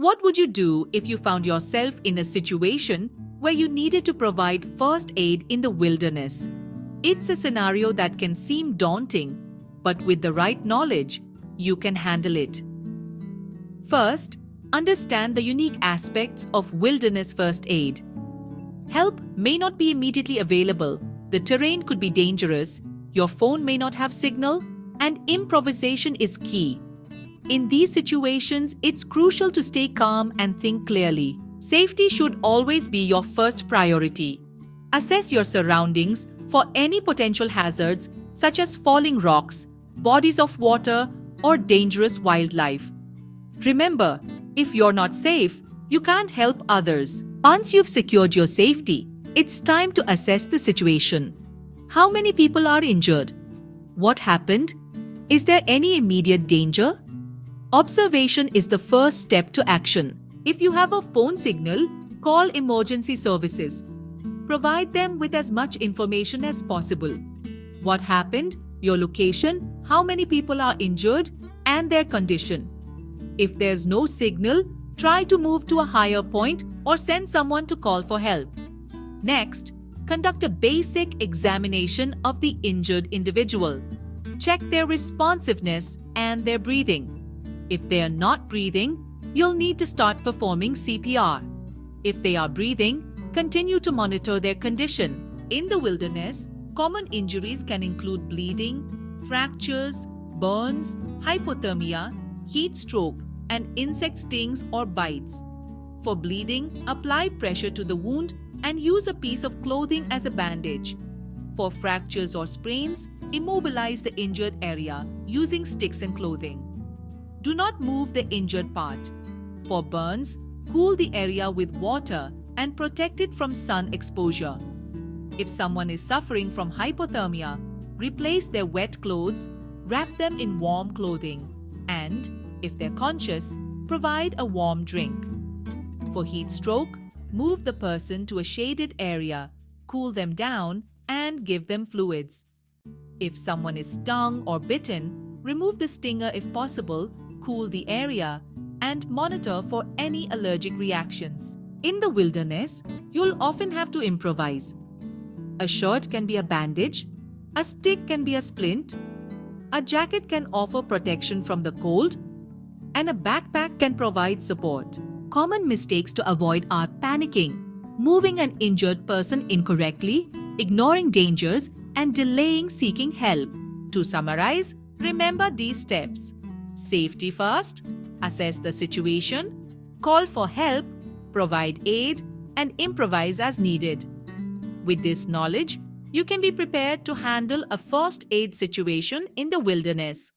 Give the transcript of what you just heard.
What would you do if you found yourself in a situation where you needed to provide first aid in the wilderness? It's a scenario that can seem daunting, but with the right knowledge, you can handle it. First, understand the unique aspects of wilderness first aid. Help may not be immediately available, the terrain could be dangerous, your phone may not have signal, and improvisation is key. In these situations, it's crucial to stay calm and think clearly. Safety should always be your first priority. Assess your surroundings for any potential hazards such as falling rocks, bodies of water, or dangerous wildlife. Remember, if you're not safe, you can't help others. Once you've secured your safety, it's time to assess the situation. How many people are injured? What happened? Is there any immediate danger? Observation is the first step to action. If you have a phone signal, call emergency services. Provide them with as much information as possible. What happened, your location, how many people are injured, and their condition. If there's no signal, try to move to a higher point or send someone to call for help. Next, conduct a basic examination of the injured individual. Check their responsiveness and their breathing. If they are not breathing, you'll need to start performing CPR. If they are breathing, continue to monitor their condition. In the wilderness, common injuries can include bleeding, fractures, burns, hypothermia, heat stroke, and insect stings or bites. For bleeding, apply pressure to the wound and use a piece of clothing as a bandage. For fractures or sprains, immobilize the injured area using sticks and clothing. Do not move the injured part. For burns, cool the area with water and protect it from sun exposure. If someone is suffering from hypothermia, replace their wet clothes, wrap them in warm clothing, and, if they're conscious, provide a warm drink. For heat stroke, move the person to a shaded area, cool them down, and give them fluids. If someone is stung or bitten, remove the stinger if possible, cool the area, and monitor for any allergic reactions. In the wilderness, you'll often have to improvise. A shirt can be a bandage, a stick can be a splint, a jacket can offer protection from the cold, and a backpack can provide support. Common mistakes to avoid are panicking, moving an injured person incorrectly, ignoring dangers, and delaying seeking help. To summarize, remember these steps. Safety first, assess the situation, call for help, provide aid, and improvise as needed. With this knowledge, you can be prepared to handle a first aid situation in the wilderness.